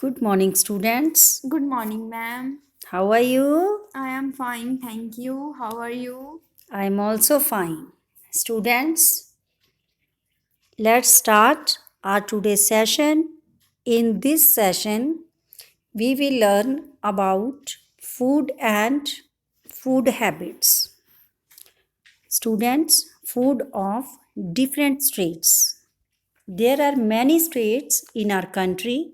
Good morning, students. Good morning, ma'am. How are you? I am fine, thank you. How are you? I am also fine. Students, let's start our today's session. In this session, we will learn about food and food habits. Students, food of different states. There are many states in our country.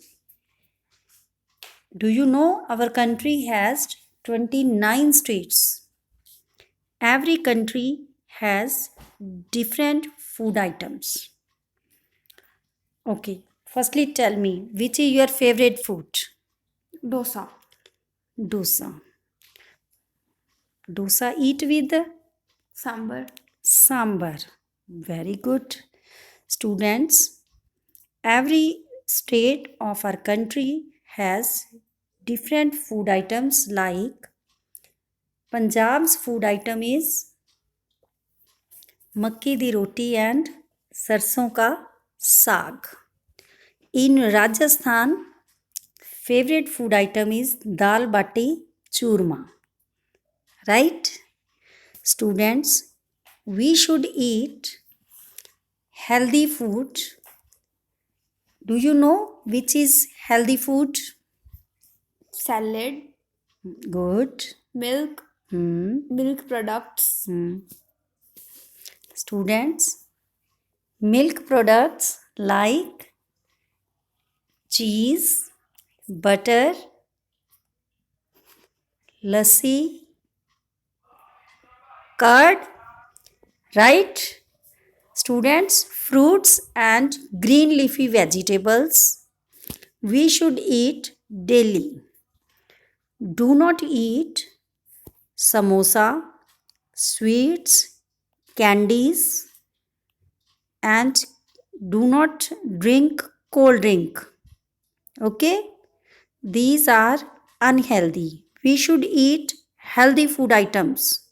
Do you know our country has 29 states? Every country has different food items. Okay, firstly tell me which is your favorite food? Dosa. Dosa. Dosa eat with Sambar. sambar. Very good. Students, every state of our country has different food items like Punjab's food item is मक्की दी रोटी and सरसों का साग. In Rajasthan, favorite food item is dal bati churma. Right? Students, we should eat healthy food. Do you know which is healthy food? Salad. Good. Milk. Milk products. Students, milk products like cheese, butter, lassi, curd, right? Students, fruits and green leafy vegetables we should eat daily. Do not eat samosa, sweets, candies, and do not drink cold drink. Okay? These are unhealthy. We should eat healthy food items.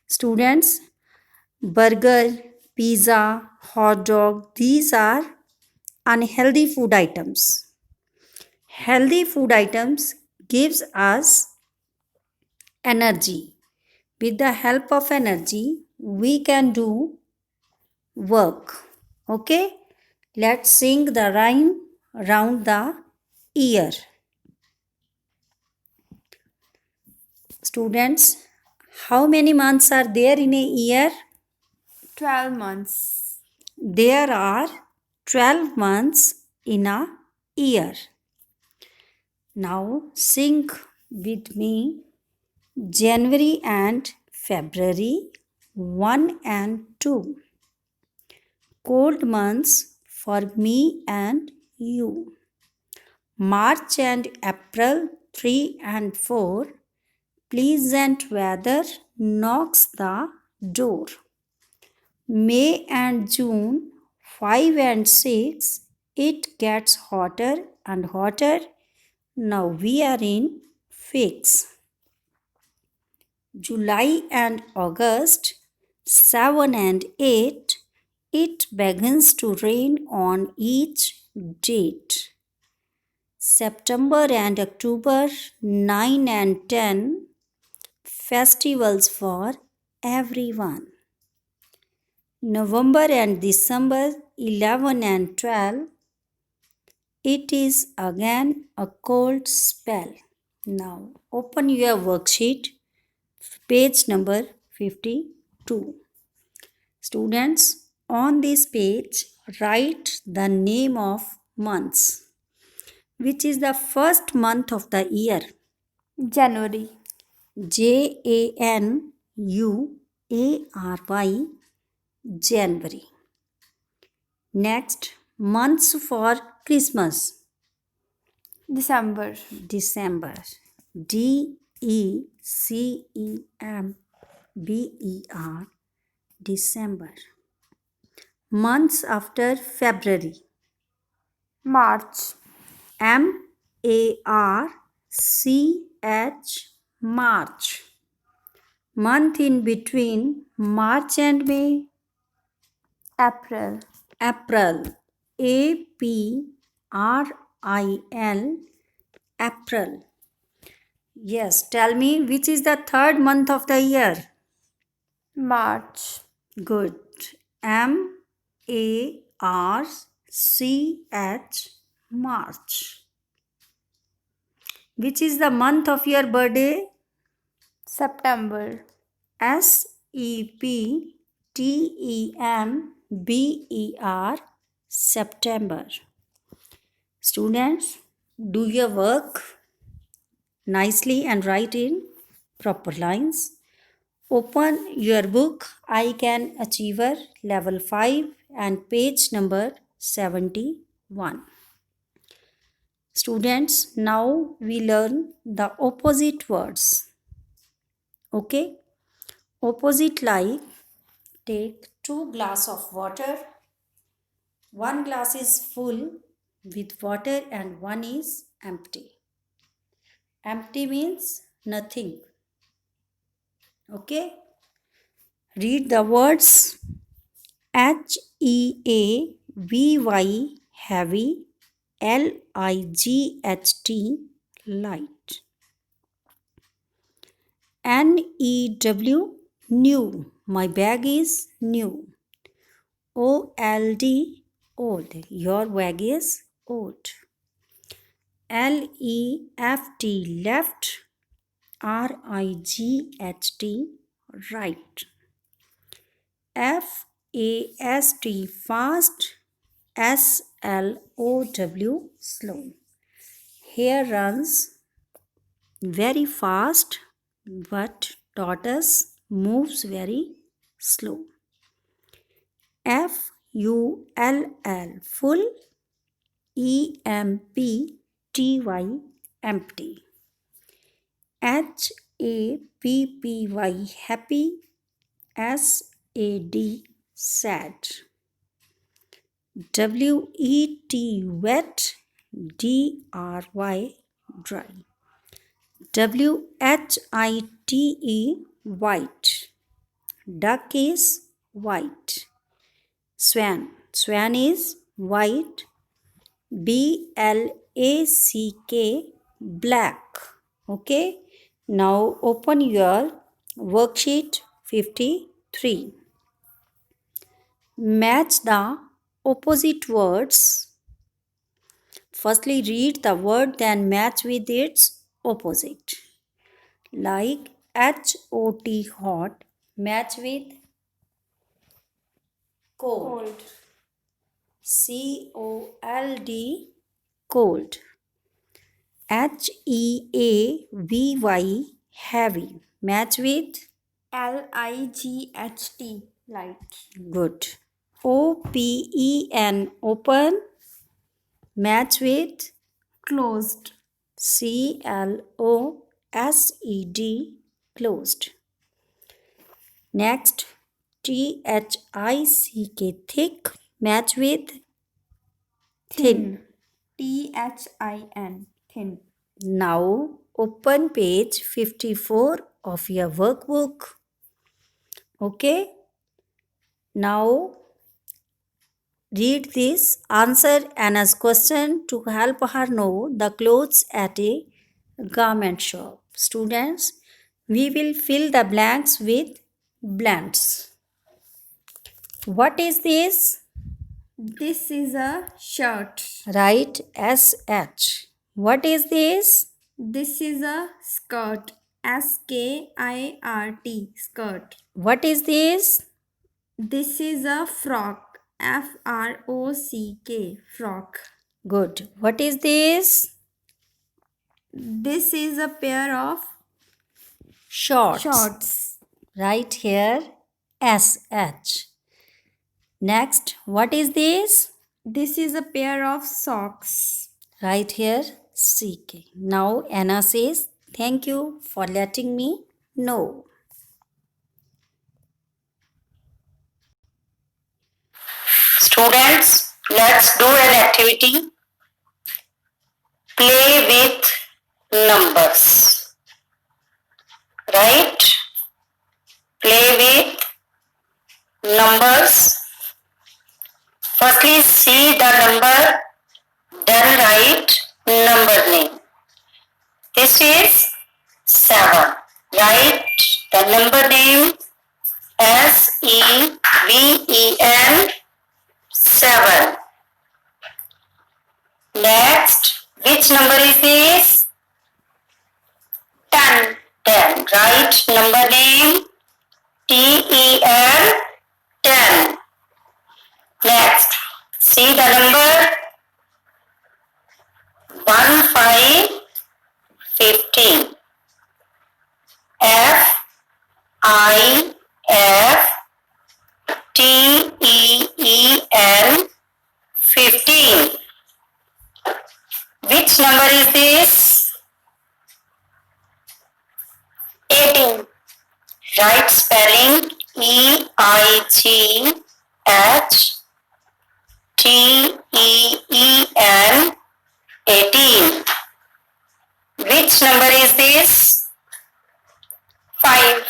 Students, burger, pizza, hot dog, these are unhealthy food items. Healthy food items gives us energy. With the help of energy, we can do work. Okay? Let's sing the rhyme round the ear. Students, how many months are there in a year? 12 months. There are 12 months in a year. Now sing with me January and February 1 and 2. Cold months for me and you. March and April 3 and 4. Pleasant weather knocks the door. May and June 5 and 6. It gets hotter and hotter. Now we are in fix. July and August 7 and 8. It begins to rain on each date. September and October 9 and 10. Festivals for everyone. November and December 11 and 12. It is again a cold spell. Now open your worksheet, page number 52. Students, on this page, write the name of months. Which is the first month of the year? January. January. January. Next, months for Christmas. December. December. December. December. Months after February. March. March. March. Month in between March and May. April. April. April. April. Yes, tell me which is the third month of the year? March. Good. March. March. Which is the month of your birthday? September. September. September. Students, do your work nicely and write in proper lines. Open your book I Can Achiever level 5 and page number 71. Students, now we learn the opposite words. Okay? Opposite like, take 2 glasses of water. One glass is full with water and one is empty. Empty means nothing. Okay? Read the words HEAVY heavy, LIGHT light. NEW new, my bag is new. OLD old, your bag is old. LEFT left, RIGHT right. FAST fast, SLOW slow. Hair runs very fast, but tortoise moves very slow. FULL full, EMPTY empty. HAPPY happy, SAD sad. WET wet, DRY dry. WHITE white. Duck is white. Swan is white. BLACK black. Okay. Now open your worksheet 53. Match the opposite words. Firstly, read the word, then match with its opposite. Like HOT hot, match with cold. COLD cold. HEAVY heavy, match with LIGHT light. good. OPEN open, match with Closed. CLOSED closed. Next, THICK thick, match with thin. THIN thin. Now open page 54 of your workbook. Okay. Now read this, answer Anna's question to help her know the clothes at a garment shop. Students, we will fill the blanks with blanks. What is this? This is a shirt. Write SH. What is this? This is a skirt. SKIRT skirt. What is this? This is a frock. FROCK frock. Good. What is this? This is a pair of Shorts. Right here SH. Next, what is this? This is a pair of socks. Right here CK. Now Anna says, thank you for letting me know. Students, let's do an activity. Play with numbers. Right? Play with numbers. Firstly, see the number, then write number name. is 7. Write the number name SEVEN 7. Next, which number is this? 10. 10. Write number name TEN 10. Next, see the number 1515. FIFTEEN 15. Which number is this? 18. Write spelling EIGHTEEN 18. Which number is this? 5.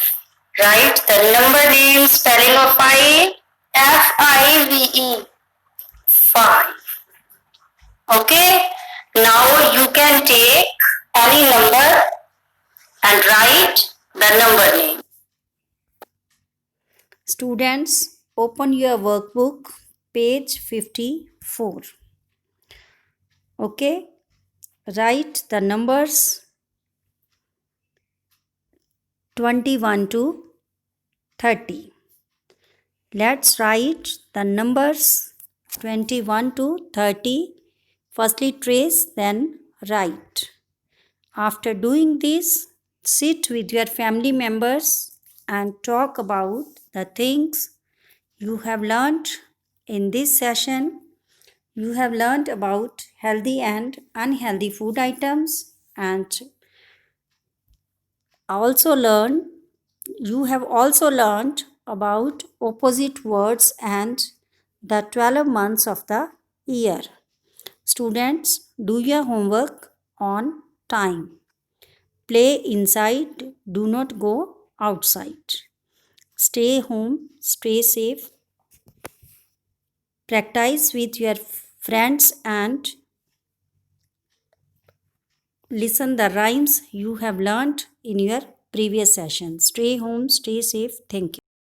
Write the number name spelling of 5. FIVE 5. Okay. Now you can take any number and write the number name. Students, open your workbook, page 54. Okay. Write the numbers 21 to 30. Let's write the numbers 21 to 30. Firstly trace, then write. After doing this, sit with your family members and talk about the things you have learned in this session. You have learned about healthy and unhealthy food items, and you have also learned about opposite words and the 12 months of the year. Students, do your homework on time. Play inside, do not go outside. Stay home, stay safe. Practice with your friends and listen the rhymes you have learned in your previous session. Stay home, stay safe. Thank you.